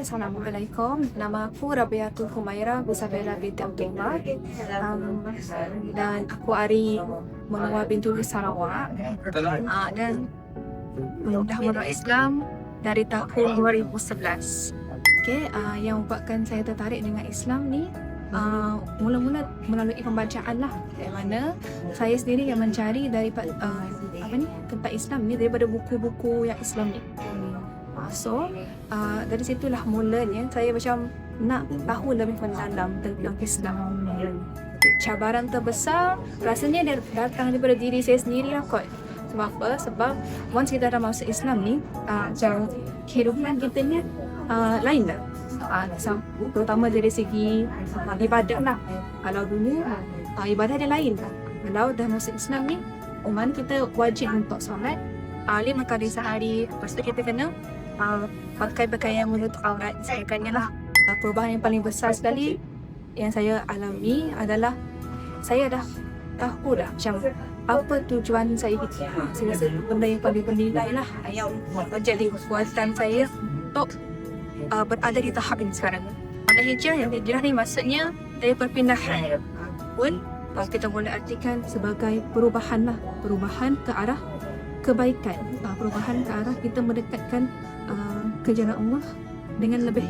Assalamualaikum. Nama aku Rabiatul Humaira Busabela binti Abdullah. Dan aku Ari Menua Bintulu Sarawak. Dan dah masuk Islam dari tahun 2011. Yang membuatkan saya tertarik dengan Islam ni mula-mula melalui pembacaan lah, di mana saya sendiri yang mencari daripada tentang Islam ni daripada buku-buku yang Islam ni. Dari situlah mulanya saya macam nak tahu lebih mendalam tentang Islam. Cabaran terbesar rasanya dia datang daripada diri saya sendiri lah kot. Sebab apa? Sebab once kita dah masuk Islam ni, macam kehidupan kita ni lain lah. Terutama dari segi ibadat lah. Kalau dulu ibadat dia lain. Kalau dah masuk Islam ni, mana kita wajib untuk solat 5 kali sehari. Lepas tu kita kena pakai pakaian menutup aurat sebagainya lah. Perubahan yang paling besar sekali yang saya alami adalah saya dah tahu dah macam apa tujuan saya hidup. Saya rasa benda yang paling bernilai lah yang menjadi kekuatan saya untuk berada di tahap ini sekarang. Mana hijrah ni maksudnya dari perpindahan pun kita boleh artikan sebagai perubahan lah. Perubahan ke arah kebaikan, perubahan ke arah kita mendekatkan ke jalan Allah dengan lebih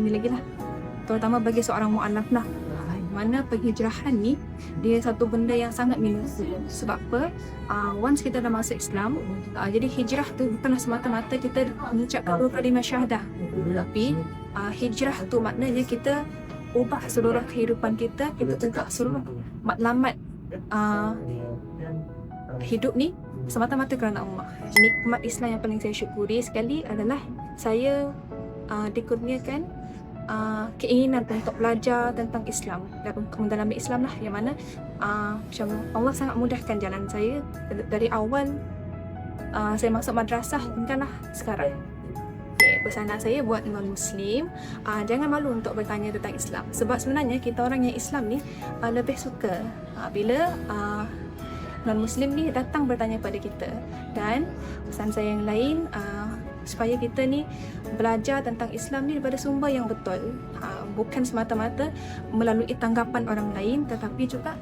ni lagi lah, terutama bagi seorang mu'alaf lah. Mana penghijrahan ni dia satu benda yang sangat meaningful. Sebab apa? Once kita dah masuk Islam, jadi hijrah tu bukanlah semata-mata kita mengucapkan 2 kalimah syahadah, tapi hijrah tu maknanya kita ubah seluruh kehidupan kita ubah seluruh matlamat hidup ni semata-mata kerana Allah. Nikmat Islam yang paling saya syukuri sekali adalah saya dikurniakan keinginan untuk belajar tentang Islam dan mendalami Islam lah, yang mana macam Allah sangat mudahkan jalan saya dari awal saya masuk madrasah hinggalah sekarang. Pesanan saya buat non-Muslim, jangan malu untuk bertanya tentang Islam. Sebab sebenarnya kita orang yang Islam ni lebih suka bila non-Muslim ni datang bertanya pada kita. Dan pesan saya yang lain, supaya kita ni belajar tentang Islam ni daripada sumber yang betul, bukan semata-mata melalui tanggapan orang lain, tetapi juga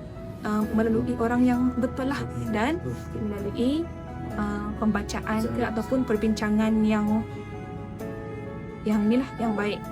melalui orang yang betul lah, dan melalui pembacaan ke ataupun perbincangan yang ni lah, yang baik.